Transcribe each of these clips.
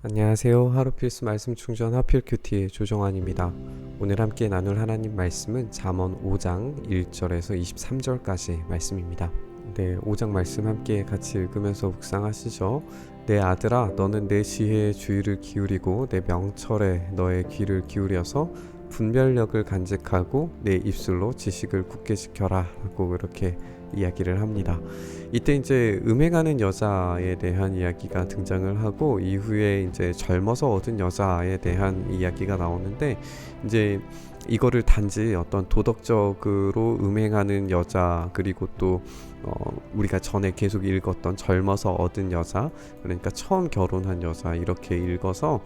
안녕하세요. 하루 필수 말씀 충전 하필 큐티의 조정환입니다. 오늘 함께 나눌 하나님 말씀은 잠언 5장 1절에서 23절까지 말씀입니다. 네, 5장 말씀 함께 같이 읽으면서 묵상하시죠. 내 아들아, 너는 내 지혜에 주의를 기울이고 내 명철에 너의 귀를 기울여서 분별력을 간직하고 내 입술로 지식을 굳게 지켜라 하고 이렇게 이야기를 합니다. 이때 이제 음행하는 여자에 대한 이야기가 등장을 하고 이후에 이제 젊어서 얻은 여자에 대한 이야기가 나오는데, 이제 이거를 단지 어떤 도덕적으로 음행하는 여자, 그리고 또 우리가 전에 계속 읽었던 젊어서 얻은 여자, 그러니까 처음 결혼한 여자, 이렇게 읽어서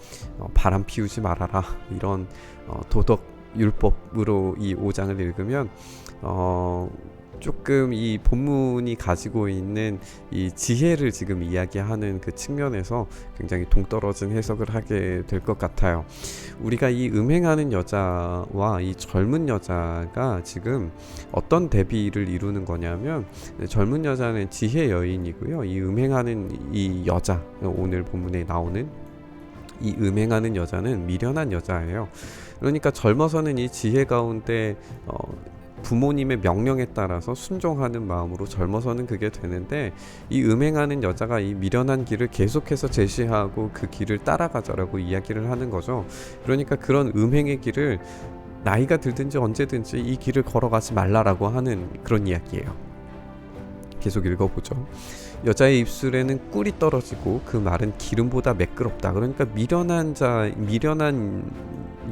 바람 피우지 말아라, 이런 도덕 율법으로 이 5장을 읽으면 조금 이 본문이 가지고 있는 이 지혜를 지금 이야기하는 그 측면에서 굉장히 동떨어진 해석을 하게 될 것 같아요. 우리가 이 음행하는 여자와 이 젊은 여자가 지금 어떤 대비를 이루는 거냐면, 젊은 여자는 지혜 여인이고요, 이 음행하는 이 여자, 오늘 본문에 나오는 이 음행하는 여자는 미련한 여자예요. 그러니까 젊어서는 이 지혜 가운데 부모님의 명령에 따라서 순종하는 마음으로 젊어서는 그게 되는데, 이 음행하는 여자가 이 미련한 길을 계속해서 제시하고 그 길을 따라가자라고 이야기를 하는 거죠. 그러니까 그런 음행의 길을 나이가 들든지 언제든지 이 길을 걸어가지 말라라고 하는 그런 이야기예요. 계속 읽어보죠. 여자의 입술에는 꿀이 떨어지고 그 말은 기름보다 매끄럽다. 그러니까 미련한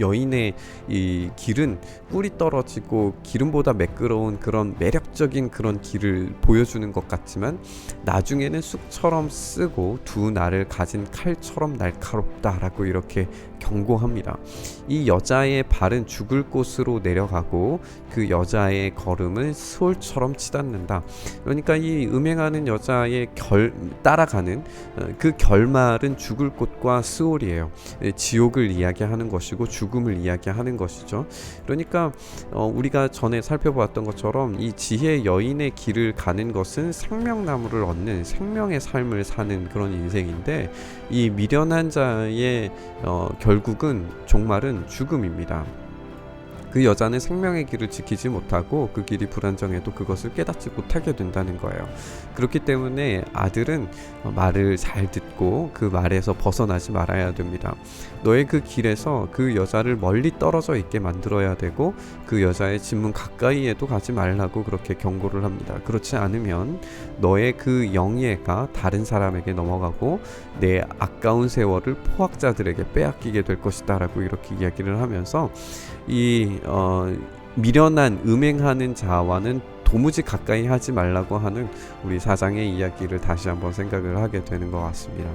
여인의 이 길은 꿀이 떨어지고 기름보다 매끄러운 그런 매력적인 그런 길을 보여주는 것 같지만, 나중에는 쑥처럼 쓰고 두 날을 가진 칼처럼 날카롭다라고 이렇게 경고합니다. 이 여자의 발은 죽을 곳으로 내려가고 그 여자의 걸음은 수월처럼 치닫는다. 그러니까 이 음행하는 여자의 따라가는 그 결말은 죽을 곳과 스올이에요. 지옥을 이야기하는 것이고 죽음을 이야기하는 것이죠. 그러니까 우리가 전에 살펴보았던 것처럼 이 지혜 여인의 길을 가는 것은 생명나무를 얻는 생명의 삶을 사는 그런 인생인데, 이 미련한 자의 결국은 종말은 죽음입니다. 그 여자는 생명의 길을 지키지 못하고 그 길이 불안정해도 그것을 깨닫지 못하게 된다는 거예요. 그렇기 때문에 아들은 말을 잘 듣고 그 말에서 벗어나지 말아야 됩니다. 너의 그 길에서 그 여자를 멀리 떨어져 있게 만들어야 되고, 그 여자의 집문 가까이에도 가지 말라고 그렇게 경고를 합니다. 그렇지 않으면 너의 그 영예가 다른 사람에게 넘어가고 내 아까운 세월을 포악자들에게 빼앗기게 될 것이다 라고 이렇게 이야기를 하면서, 이 미련한 음행하는 자와는 도무지 가까이 하지 말라고 하는 우리 사장의 이야기를 다시 한번 생각을 하게 되는 것 같습니다.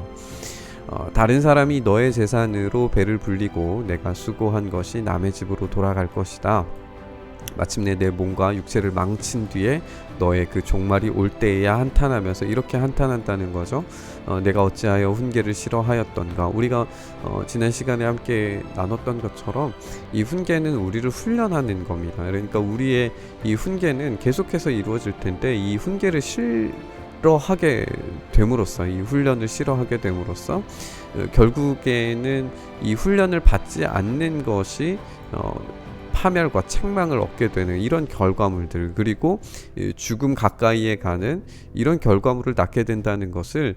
다른 사람이 너의 재산으로 배를 불리고 내가 수고한 것이 남의 집으로 돌아갈 것이다. 마침내 내 몸과 육체를 망친 뒤에 너의 그 종말이 올 때에야 한탄하면서 이렇게 한탄한다는 거죠. 내가 어찌하여 훈계를 싫어하였던가. 우리가 지난 시간에 함께 나눴던 것처럼 이 훈계는 우리를 훈련하는 겁니다. 그러니까 우리의 이 훈계는 계속해서 이루어질 텐데, 이 훈계를 싫어하게 됨으로써, 이 훈련을 싫어하게 됨으로써 결국에는 이 훈련을 받지 않는 것이 파멸과 책망을 얻게 되는 이런 결과물들, 그리고 죽음 가까이에 가는 이런 결과물을 낳게 된다는 것을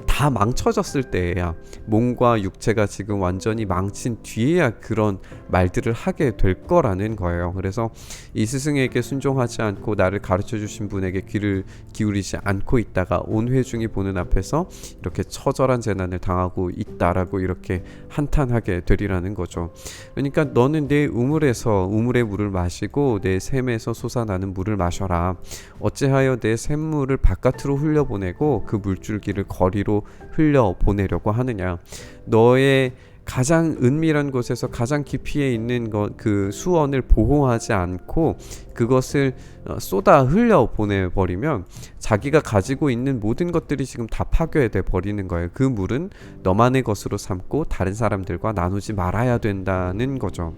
다 망쳐졌을 때에야, 몸과 육체가 지금 완전히 망친 뒤에야 그런 말들을 하게 될 거라는 거예요. 그래서 이 스승에게 순종하지 않고 나를 가르쳐 주신 분에게 귀를 기울이지 않고 있다가 온 회중이 보는 앞에서 이렇게 처절한 재난을 당하고 있다라고 이렇게 한탄하게 되리라는 거죠. 그러니까 너는 내 우물에서 우물의 물을 마시고 내 샘에서 솟아나는 물을 마셔라. 어찌하여 내 샘물을 바깥으로 흘려보내고 그 물줄기를 거리로 흘려보내려고 하느냐. 너의 가장 은밀한 곳에서 가장 깊이에 있는 그 수원을 보호하지 않고 그것을 쏟아 흘려 보내버리면 자기가 가지고 있는 모든 것들이 지금 다 파괴돼 버리는 거예요. 그 물은 너만의 것으로 삼고 다른 사람들과 나누지 말아야 된다는 거죠.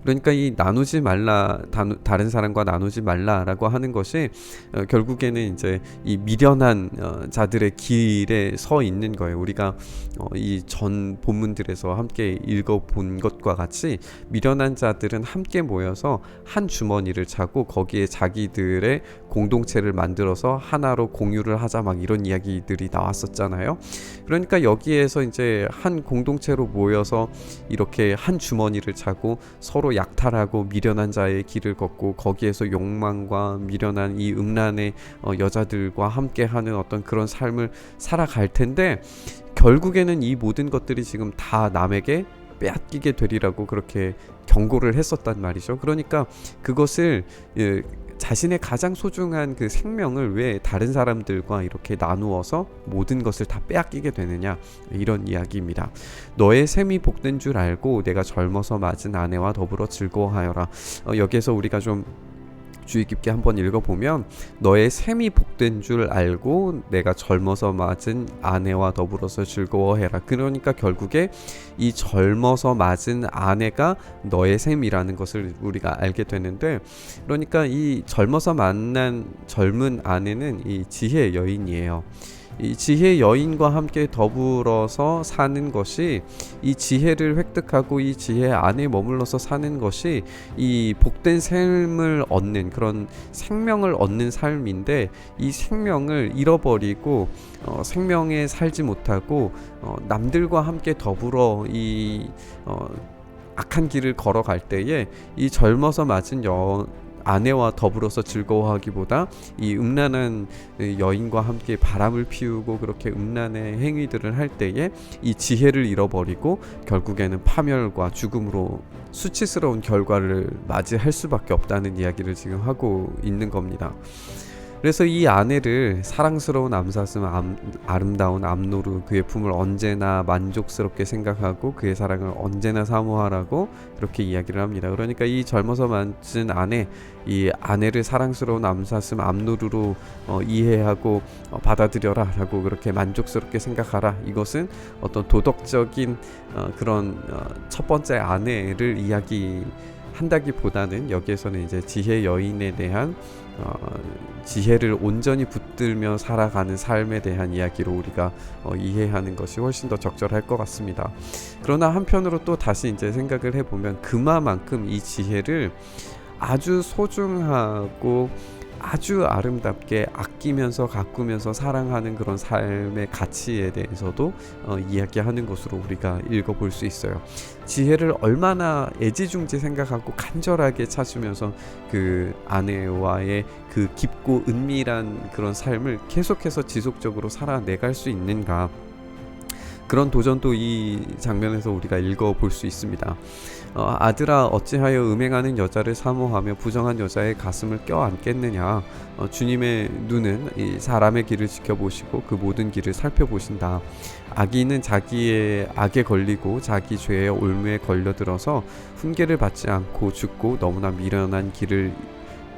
그러니까 이 나누지 말라, 다른 사람과 나누지 말라라고 하는 것이 결국에는 이제 이 미련한 자들의 길에 서 있는 거예요. 우리가 이 전 본문들에서 함께 읽어본 것과 같이 미련한 자들은 함께 모여서 한 주머니를 차고 거기에 자기들의 공동체를 만들어서 하나로 공유를 하자, 막 이런 이야기들이 나왔었잖아요. 그러니까 여기에서 이제 한 공동체로 모여서 이렇게 한 주머니를 차고 서로 약탈하고 미련한 자의 길을 걷고 거기에서 욕망과 미련한 이 음란의 여자들과 함께하는 어떤 그런 삶을 살아갈 텐데, 결국에는 이 모든 것들이 지금 다 남에게 빼앗기게 되리라고 그렇게 경고를 했었단 말이죠. 그러니까 그것을 자신의 가장 소중한 그 생명을 왜 다른 사람들과 이렇게 나누어서 모든 것을 다 빼앗기게 되느냐, 이런 이야기입니다. 너의 셈이 복된 줄 알고 내가 젊어서 맞은 아내와 더불어 즐거워하여라. 여기에서 우리가 좀 주의 깊게 한번 읽어보면, 너의 셈이 복된 줄 알고 내가 젊어서 맞은 아내와 더불어서 즐거워해라. 그러니까 결국에 이 젊어서 맞은 아내가 너의 셈이라는 것을 우리가 알게 되는데, 그러니까 이 젊어서 만난 젊은 아내는 이 지혜의 여인이에요. 이 지혜 여인과 함께 더불어서 사는 것이, 이 지혜를 획득하고 이 지혜 안에 머물러서 사는 것이 이 복된 삶을 얻는, 그런 생명을 얻는 삶인데, 이 생명을 잃어버리고 생명에 살지 못하고 남들과 함께 더불어 이 악한 길을 걸어갈 때에 이 젊어서 맞은 아내와 더불어서 즐거워하기보다 이 음란한 여인과 함께 바람을 피우고 그렇게 음란의 행위들을 할 때에 이 지혜를 잃어버리고 결국에는 파멸과 죽음으로 수치스러운 결과를 맞이할 수밖에 없다는 이야기를 지금 하고 있는 겁니다. 그래서 이 아내를 사랑스러운 암사슴, 아름다운 암노루, 그의 품을 언제나 만족스럽게 생각하고 그의 사랑을 언제나 사모하라고 그렇게 이야기를 합니다. 그러니까 이 젊어서 맞은 아내, 이 아내를 사랑스러운 암사슴, 암노루로 이해하고 받아들여라 라고 그렇게 만족스럽게 생각하라. 이것은 어떤 도덕적인 그런 첫 번째 아내를 이야기한다기보다는 여기에서는 이제 지혜 여인에 대한 지혜를 온전히 붙들며 살아가는 삶에 대한 이야기로 우리가 이해하는 것이 훨씬 더 적절할 것 같습니다. 그러나 한편으로 또 다시 이제 생각을 해보면, 그만큼 이 지혜를 아주 소중하고 아주 아름답게 아끼면서 가꾸면서 사랑하는 그런 삶의 가치에 대해서도 이야기하는 것으로 우리가 읽어볼 수 있어요. 지혜를 얼마나 애지중지 생각하고 간절하게 찾으면서 그 아내와의 그 깊고 은밀한 그런 삶을 계속해서 지속적으로 살아내갈 수 있는가, 그런 도전도 이 장면에서 우리가 읽어볼 수 있습니다. 아들아, 어찌하여 음행하는 여자를 사모하며 부정한 여자의 가슴을 껴안겠느냐. 주님의 눈은 이 사람의 길을 지켜보시고 그 모든 길을 살펴보신다. 악인은 자기의 악에 걸리고 자기 죄의 올무에 걸려들어서 훈계를 받지 않고 죽고 너무나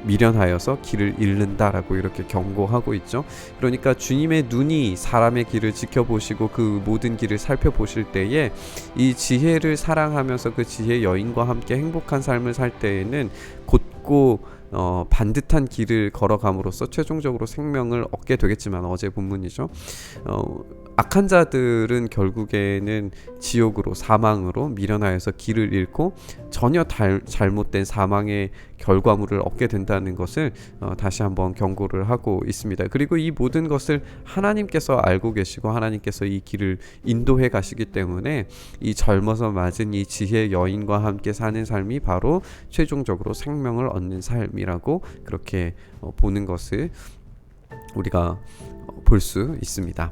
미련하여서 길을 잃는다라고 이렇게 경고하고 있죠. 그러니까 주님의 눈이 사람의 길을 지켜보시고 그 모든 길을 살펴보실 때에 이 지혜를 사랑하면서 그 지혜 여인과 함께 행복한 삶을 살 때에는 곧고 반듯한 길을 걸어감으로써 최종적으로 생명을 얻게 되겠지만, 어제 본문이죠. 악한 자들은 결국에는 지옥으로, 사망으로 미련하여서 길을 잃고 전혀 잘못된 사망의 결과물을 얻게 된다는 것을 다시 한번 경고를 하고 있습니다. 그리고 이 모든 것을 하나님께서 알고 계시고 하나님께서 이 길을 인도해 가시기 때문에 이 젊어서 맞은 이 지혜 여인과 함께 사는 삶이 바로 최종적으로 생명을 얻는 삶이라고 그렇게 보는 것을 우리가 볼 수 있습니다.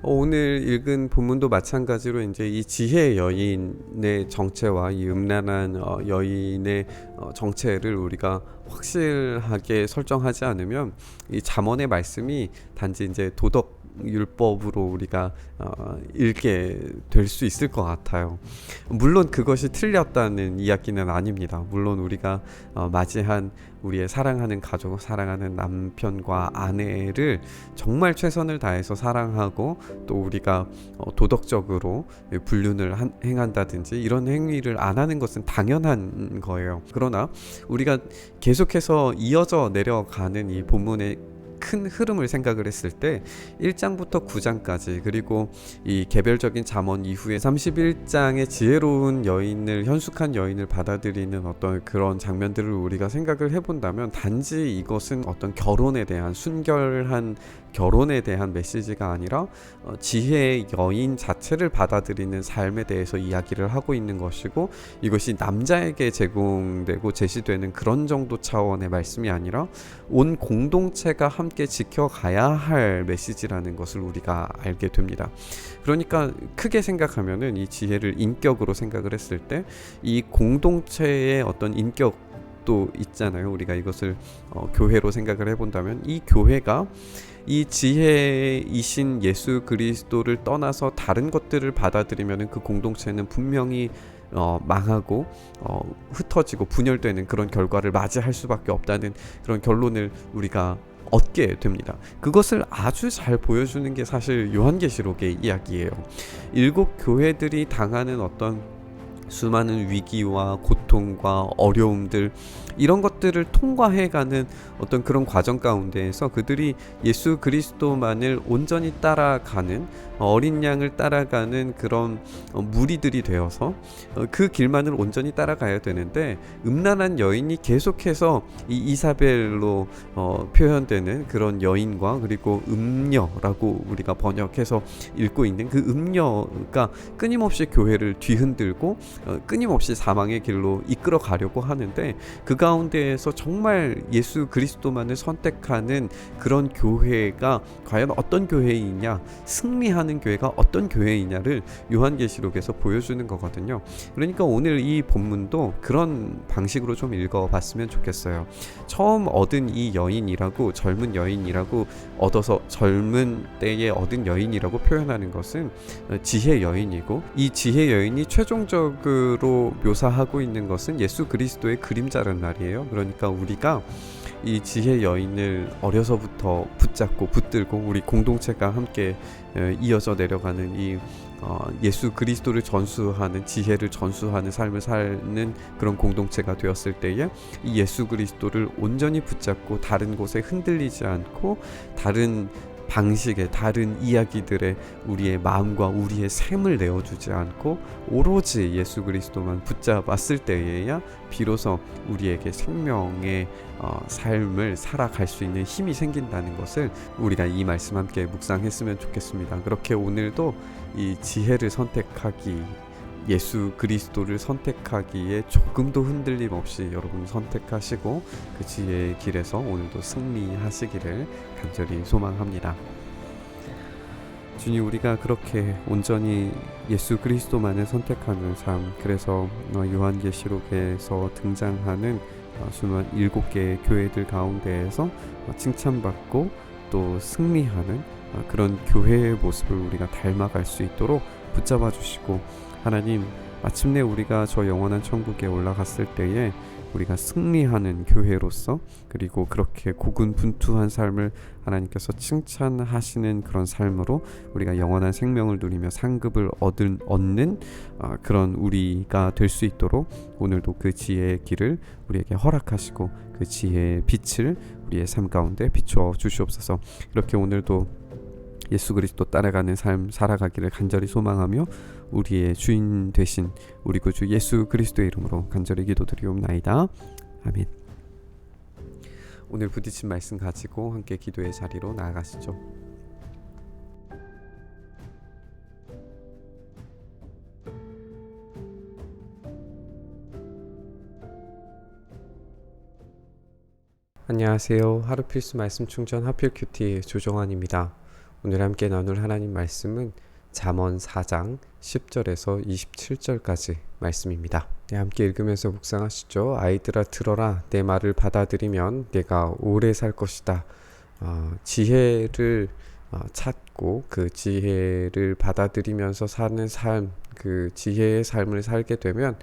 오늘 읽은 본문도 마찬가지로 이제 이 지혜 여인의 정체와 이 음란한 여인의 정체를 우리가 확실하게 설정하지 않으면 이 잠언의 말씀이 단지 이제 도덕 율법으로 우리가 읽게 될 수 있을 것 같아요. 물론 그것이 틀렸다는 이야기는 아닙니다. 물론 우리가 맞이한 우리의 사랑하는 가족, 사랑하는 남편과 아내를 정말 최선을 다해서 사랑하고 또 우리가 도덕적으로 불륜을 행한다든지 이런 행위를 안 하는 것은 당연한 거예요. 그러나 우리가 계속해서 이어져 내려가는 이 본문의 큰 흐름을 생각을 했을 때 1장부터 9장까지 그리고 이 개별적인 잠언 이후에 31장의 지혜로운 여인을 현숙한 여인을 받아들이는 어떤 그런 장면들을 우리가 생각을 해본다면 단지 이것은 어떤 결혼에 대한 순결한 결혼에 대한 메시지가 아니라 지혜의 여인 자체를 받아들이는 삶에 대해서 이야기를 하고 있는 것이고 이것이 남자에게 제공되고 제시되는 그런 정도 차원의 말씀이 아니라 온 공동체가 함께 지켜가야 할 메시지라는 것을 우리가 알게 됩니다. 그러니까 크게 생각하면은 이 지혜를 인격으로 생각을 했을 때 이 공동체의 어떤 인격도 있잖아요. 우리가 이것을 교회로 생각을 해본다면 이 교회가 이 지혜이신 예수 그리스도를 떠나서 다른 것들을 받아들이면 그 공동체는 분명히 망하고 흩어지고 분열되는 그런 결과를 맞이할 수밖에 없다는 그런 결론을 우리가 얻게 됩니다. 그것을 아주 잘 보여주는 게 사실 요한계시록의 이야기예요. 7 교회들이 당하는 어떤 수많은 위기와 고통과 어려움들 이런 것들을 통과해가는 어떤 그런 과정 가운데에서 그들이 예수 그리스도만을 온전히 따라가는 어린 양을 따라가는 그런 무리들이 되어서 그 길만을 온전히 따라가야 되는데 음란한 여인이 계속해서 이 이사벨로 표현되는 그런 여인과 그리고 음녀라고 우리가 번역해서 읽고 있는 그 음녀가 끊임없이 교회를 뒤흔들고 끊임없이 사망의 길로 이끌어 가려고 하는데 그 가운데에서 정말 예수 그리스도만을 선택하는 그런 교회가 과연 어떤 교회이냐, 승리하는 교회가 어떤 교회이냐를 요한계시록에서 보여주는 거거든요. 그러니까 오늘 이 본문도 그런 방식으로 좀 읽어봤으면 좋겠어요. 처음 얻은 이 여인이라고 젊은 여인이라고 얻어서 젊은 때에 얻은 여인이라고 표현하는 것은 지혜 여인이고 이 지혜 여인이 최종적으로 묘사하고 있는 것은 예수 그리스도의 그림자란 말이에요. 그러니까 우리가 이 지혜 여인을 어려서부터 붙잡고 붙들고 우리 공동체가 함께 이어져 내려가는 이 예수 그리스도를 전수하는 지혜를 전수하는 삶을 사는 그런 공동체가 되었을 때에 이 예수 그리스도를 온전히 붙잡고 다른 곳에 흔들리지 않고 다른 방식의 다른 이야기들에 우리의 마음과 우리의 샘을 내어주지 않고 오로지 예수 그리스도만 붙잡았을 때에야 비로소 우리에게 생명의 삶을 살아갈 수 있는 힘이 생긴다는 것을 우리가 이 말씀 함께 묵상했으면 좋겠습니다. 그렇게 오늘도 이 지혜를 선택하기 예수 그리스도를 선택하기에 조금도 흔들림 없이 여러분 선택하시고 그 지혜의 길에서 오늘도 승리하시기를 간절히 소망합니다. 주님, 우리가 그렇게 온전히 예수 그리스도만을 선택하는 삶, 그래서 요한계시록에서 등장하는 수많은 7개의 교회들 가운데에서 칭찬받고 또 승리하는 그런 교회의 모습을 우리가 닮아갈 수 있도록 붙잡아 주시고, 하나님, 마침내 우리가 저 영원한 천국에 올라갔을 때에 우리가 승리하는 교회로서, 그리고 그렇게 고군분투한 삶을 하나님께서 칭찬하시는 그런 삶으로 우리가 영원한 생명을 누리며 상급을 얻는 그런 우리가 될 수 있도록 오늘도 그 지혜의 길을 우리에게 허락하시고 그 지혜의 빛을 우리의 삶 가운데 비추어 주시옵소서. 이렇게 오늘도 예수 그리스도 따라가는 삶 살아가기를 간절히 소망하며 우리의 주인 되신 우리 구주 예수 그리스도의 이름으로 간절히 기도드리옵나이다. 아멘. 오늘 부딪힌 말씀 가지고 함께 기도의 자리로 나아가시죠. 안녕하세요. 하루 필수 말씀 충전 하필 큐티 조정환입니다. 오늘 함께 나눌 하나님 말씀은 잠언 4장 10절에서 27절까지 말씀입니다. 네, 함께 읽으면서 묵상하시죠. 아이들아 들어라, 내 말을 받아들이면 내가 오래 살 것이다. 지혜를 찾고 그 지혜를 받아들이면서 사는 삶, 그 지혜의 삶을 살게 되면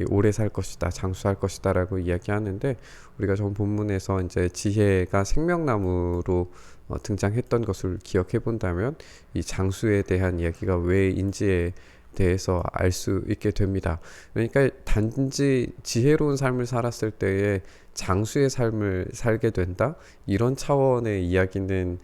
오래 살 것이다, 장수할 것이다라고 이야기하는데, 우리가 전 본문에서 이제 지혜가 생명나무로 등장했던 것을 기억해 본다면 이 장수에 대한 이야기가 왜인지에 대해서 알 수 있게 됩니다. 그러니까 단지 지혜로운 삶을 살았을 때에 장수의 삶을 살게 된다, 이런 차원의 이야기는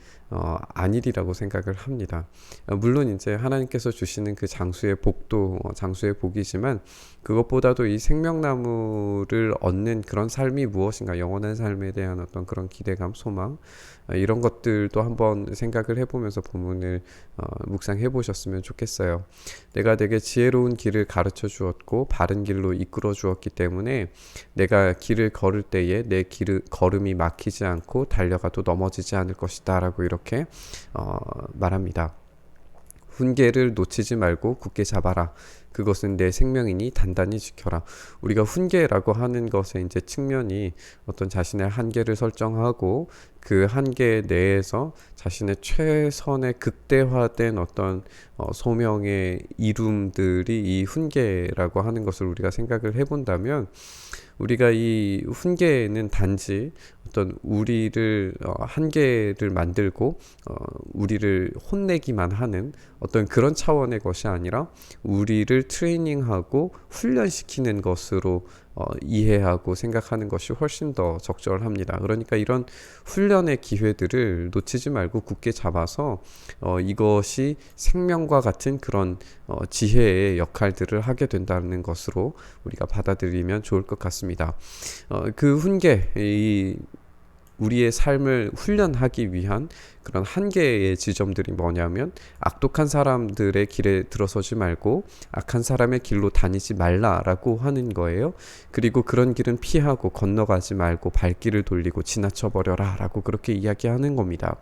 아니리라고 생각을 합니다. 물론 이제 하나님께서 주시는 그 장수의 복도 장수의 복이지만, 그것보다도 이 생명나무를 얻는 그런 삶이 무엇인가, 영원한 삶에 대한 어떤 그런 기대감, 소망, 이런 것들도 한번 생각을 해보면서 본문을 묵상해 보셨으면 좋겠어요. 내가 되게 지혜로운 길을 가르쳐 주었고 바른 길로 이끌어 주었기 때문에 내가 길을 걸을 때에 내 걸음이 막히지 않고 달려가도 넘어지지 않을 것이다 라고 이렇게 말합니다. 훈계를 놓치지 말고 굳게 잡아라. 그것은 내 생명이니 단단히 지켜라. 우리가 훈계라고 하는 것의 이제 측면이 어떤 자신의 한계를 설정하고 그 한계 내에서 자신의 최선의 극대화된 어떤 소명의 이룸들이 이 훈계라고 하는 것을 우리가 생각을 해본다면, 우리가 이 훈계는 단지 어떤 우리를 한계를 만들고 우리를 혼내기만 하는 어떤 그런 차원의 것이 아니라 우리를 트레이닝하고 훈련시키는 것으로 이해하고 생각하는 것이 훨씬 더 적절합니다. 그러니까 이런 훈련의 기회들을 놓치지 말고 굳게 잡아서 이것이 생명과 같은 그런 지혜의 역할들을 하게 된다는 것으로 우리가 받아들이면 좋을 것 같습니다. 그 훈계, 우리의 삶을 훈련하기 위한 그런 한계의 지점들이 뭐냐면, 악독한 사람들의 길에 들어서지 말고 악한 사람의 길로 다니지 말라라고 하는 거예요. 그리고 그런 길은 피하고 건너가지 말고 발길을 돌리고 지나쳐 버려라 라고 그렇게 이야기하는 겁니다.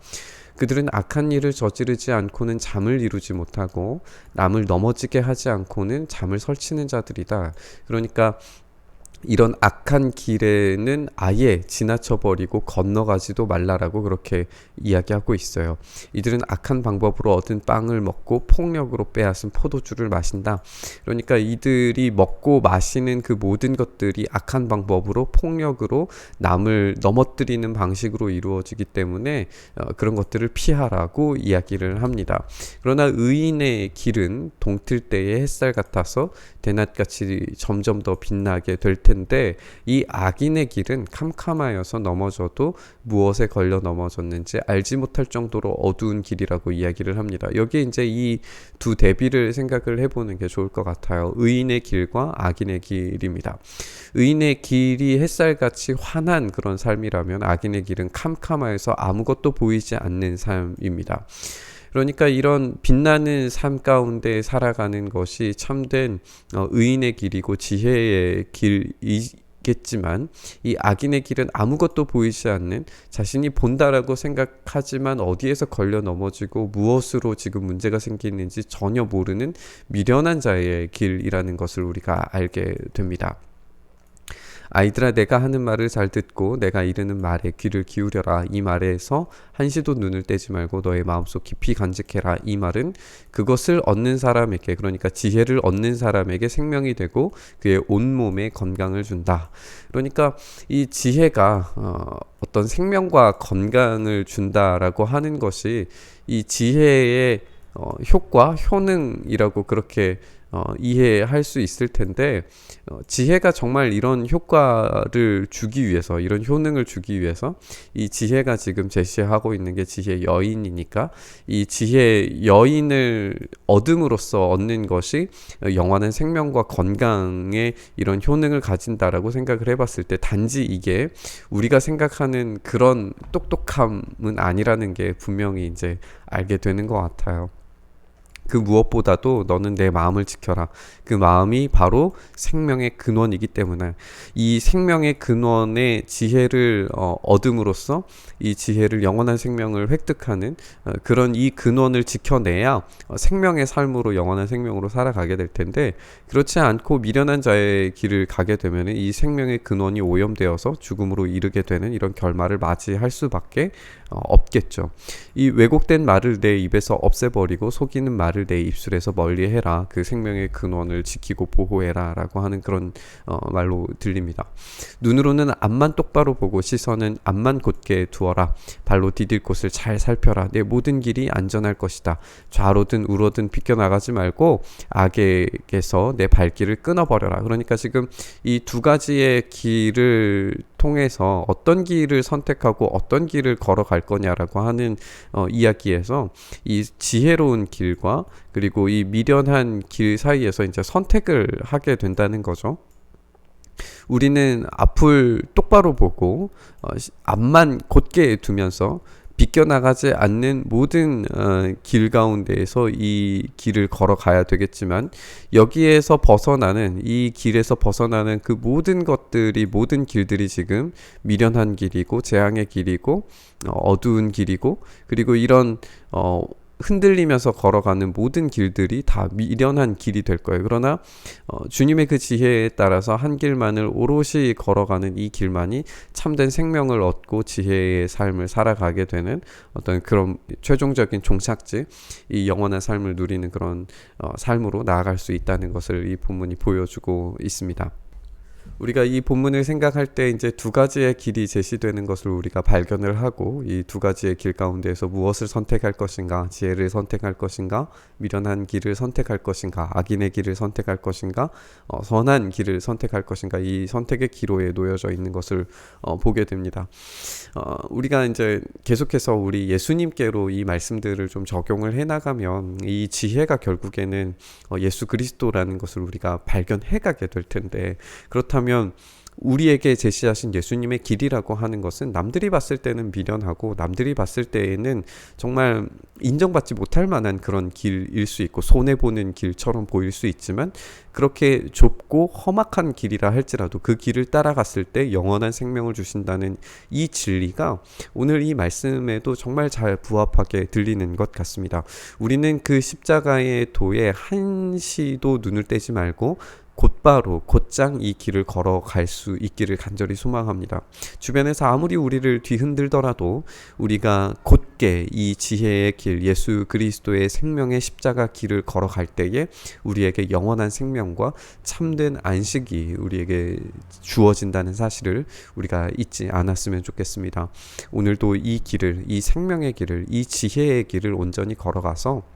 그들은 악한 일을 저지르지 않고는 잠을 이루지 못하고 남을 넘어지게 하지 않고는 잠을 설치는 자들이다. 그러니까 이런 악한 길에는 아예 지나쳐버리고 건너가지도 말라라고 그렇게 이야기하고 있어요. 이들은 악한 방법으로 얻은 빵을 먹고 폭력으로 빼앗은 포도주를 마신다. 그러니까 이들이 먹고 마시는 그 모든 것들이 악한 방법으로, 폭력으로, 남을 넘어뜨리는 방식으로 이루어지기 때문에 그런 것들을 피하라고 이야기를 합니다. 그러나 의인의 길은 동틀 때의 햇살 같아서 대낮같이 점점 더 빛나게 될 텐데, 이 악인의 길은 캄캄하여서 넘어져도 무엇에 걸려 넘어졌는지 알지 못할 정도로 어두운 길이라고 이야기를 합니다. 여기에 이제 이 두 대비를 생각을 해보는 게 좋을 것 같아요. 의인의 길과 악인의 길입니다. 의인의 길이 햇살같이 환한 그런 삶이라면, 악인의 길은 캄캄하여서 아무것도 보이지 않는 삶입니다. 그러니까 이런 빛나는 삶 가운데 살아가는 것이 참된 의인의 길이고 지혜의 길이겠지만, 이 악인의 길은 아무것도 보이지 않는, 자신이 본다라고 생각하지만 어디에서 걸려 넘어지고 무엇으로 지금 문제가 생기는지 전혀 모르는 미련한 자의 길이라는 것을 우리가 알게 됩니다. 아이들아, 내가 하는 말을 잘 듣고 내가 이르는 말에 귀를 기울여라. 이 말에서 한시도 눈을 떼지 말고 너의 마음속 깊이 간직해라. 이 말은 그것을 얻는 사람에게, 그러니까 지혜를 얻는 사람에게 생명이 되고 그의 온몸에 건강을 준다. 그러니까 이 지혜가 어떤 생명과 건강을 준다라고 하는 것이 이 지혜의 효과, 효능이라고 그렇게 이해할 수 있을 텐데, 지혜가 정말 이런 효과를 주기 위해서, 이런 효능을 주기 위해서, 이 지혜가 지금 제시하고 있는 게 지혜 여인이니까, 이 지혜 여인을 얻음으로써 얻는 것이 영원한 생명과 건강의 이런 효능을 가진다라고 생각을 해봤을 때, 단지 이게 우리가 생각하는 그런 똑똑함은 아니라는 게 분명히 이제 알게 되는 것 같아요. 그 무엇보다도 너는 내 마음을 지켜라. 그 마음이 바로 생명의 근원이기 때문에, 이 생명의 근원의 지혜를 얻음으로써 이 지혜를, 영원한 생명을 획득하는 그런 이 근원을 지켜내야 생명의 삶으로, 영원한 생명으로 살아가게 될 텐데, 그렇지 않고 미련한 자의 길을 가게 되면 이 생명의 근원이 오염되어서 죽음으로 이르게 되는 이런 결말을 맞이할 수밖에 없겠죠. 이 왜곡된 말을 내 입에서 없애버리고 속이는 말을 내 입술에서 멀리해라. 그 생명의 근원을 지키고 보호해라라고 하는 그런 말로 들립니다. 눈으로는 앞만 똑바로 보고 시선은 앞만 곧게 두어라. 발로 디딜 곳을 잘 살펴라. 내 모든 길이 안전할 것이다. 좌로든 우로든 비껴나가지 말고 악에게서 내 발길을 끊어버려라. 그러니까 지금 이 두 가지의 길을 통해서 어떤 길을 선택하고 어떤 길을 걸어갈 거냐라고 하는 이야기에서 이 지혜로운 길과 그리고 이 미련한 길 사이에서 이제 선택을 하게 된다는 거죠. 우리는 앞을 똑바로 보고 앞만 곧게 두면서 비껴나가지 않는 모든 길 가운데에서 이 길을 걸어가야 되겠지만 여기에서 벗어나는 이 길에서 벗어나는 그 모든 것들이 모든 길들이 지금 미련한 길이고 재앙의 길이고 어두운 길이고 그리고 이런 흔들리면서 걸어가는 모든 길들이 다 미련한 길이 될 거예요. 그러나 주님의 그 지혜에 따라서 한 길만을 오롯이 걸어가는 이 길만이 참된 생명을 얻고 지혜의 삶을 살아가게 되는 어떤 그런 최종적인 종착지, 이 영원한 삶을 누리는 그런 삶으로 나아갈 수 있다는 것을 이 본문이 보여주고 있습니다. 우리가 이 본문을 생각할 때 이제 두 가지의 길이 제시되는 것을 우리가 발견을 하고 이 두 가지의 길 가운데에서 무엇을 선택할 것인가, 지혜를 선택할 것인가, 미련한 길을 선택할 것인가, 악인의 길을 선택할 것인가, 선한 길을 선택할 것인가, 이 선택의 기로에 놓여져 있는 것을 보게 됩니다. 우리가 이제 계속해서 우리 예수님께로 이 말씀들을 좀 적용을 해나가면 이 지혜가 결국에는 예수 그리스도라는 것을 우리가 발견해 가게 될 텐데, 그렇다면 우리에게 제시하신 예수님의 길이라고 하는 것은 남들이 봤을 때는 미련하고 남들이 봤을 때에는 정말 인정받지 못할 만한 그런 길일 수 있고 손해보는 길처럼 보일 수 있지만, 그렇게 좁고 험악한 길이라 할지라도 그 길을 따라갔을 때 영원한 생명을 주신다는 이 진리가 오늘 이 말씀에도 정말 잘 부합하게 들리는 것 같습니다. 우리는 그 십자가의 도에 한시도 눈을 떼지 말고 곧바로 곧장 이 길을 걸어갈 수 있기를 간절히 소망합니다. 주변에서 아무리 우리를 뒤흔들더라도 우리가 곧게 이 지혜의 길, 예수 그리스도의 생명의 십자가 길을 걸어갈 때에 우리에게 영원한 생명과 참된 안식이 우리에게 주어진다는 사실을 우리가 잊지 않았으면 좋겠습니다. 오늘도 이 길을, 이 생명의 길을, 이 지혜의 길을 온전히 걸어가서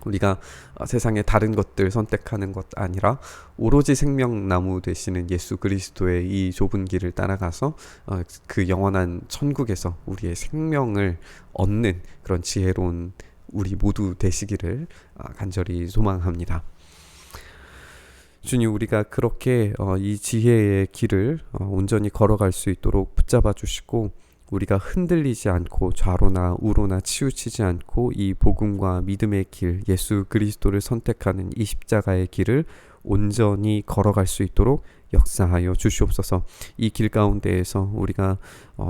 우리가 세상의 다른 것들 선택하는 것 아니라 오로지 생명나무 되시는 예수 그리스도의 이 좁은 길을 따라가서 그 영원한 천국에서 우리의 생명을 얻는 그런 지혜로운 우리 모두 되시기를 간절히 소망합니다. 주님, 우리가 그렇게 이 지혜의 길을 온전히 걸어갈 수 있도록 붙잡아 주시고, 우리가 흔들리지 않고 좌로나 우로나 치우치지 않고 이 복음과 믿음의 길, 예수 그리스도를 선택하는 이 십자가의 길을 온전히 걸어갈 수 있도록 역사하여 주시옵소서. 이 길 가운데에서 우리가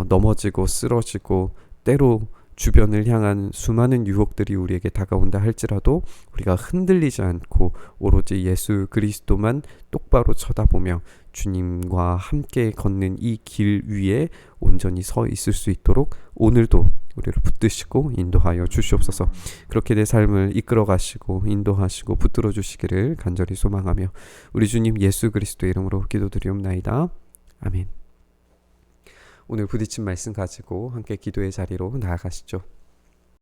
넘어지고 쓰러지고 때로 주변을 향한 수많은 유혹들이 우리에게 다가온다 할지라도 우리가 흔들리지 않고 오로지 예수 그리스도만 똑바로 쳐다보며 주님과 함께 걷는 이 길 위에 온전히 서 있을 수 있도록 오늘도 우리를 붙드시고 인도하여 주시옵소서. 그렇게 내 삶을 이끌어 가시고 인도하시고 붙들어 주시기를 간절히 소망하며 우리 주님 예수 그리스도의 이름으로 기도드리옵나이다. 아멘. 오늘 부딪힌 말씀 가지고 함께 기도의 자리로 나아가시죠.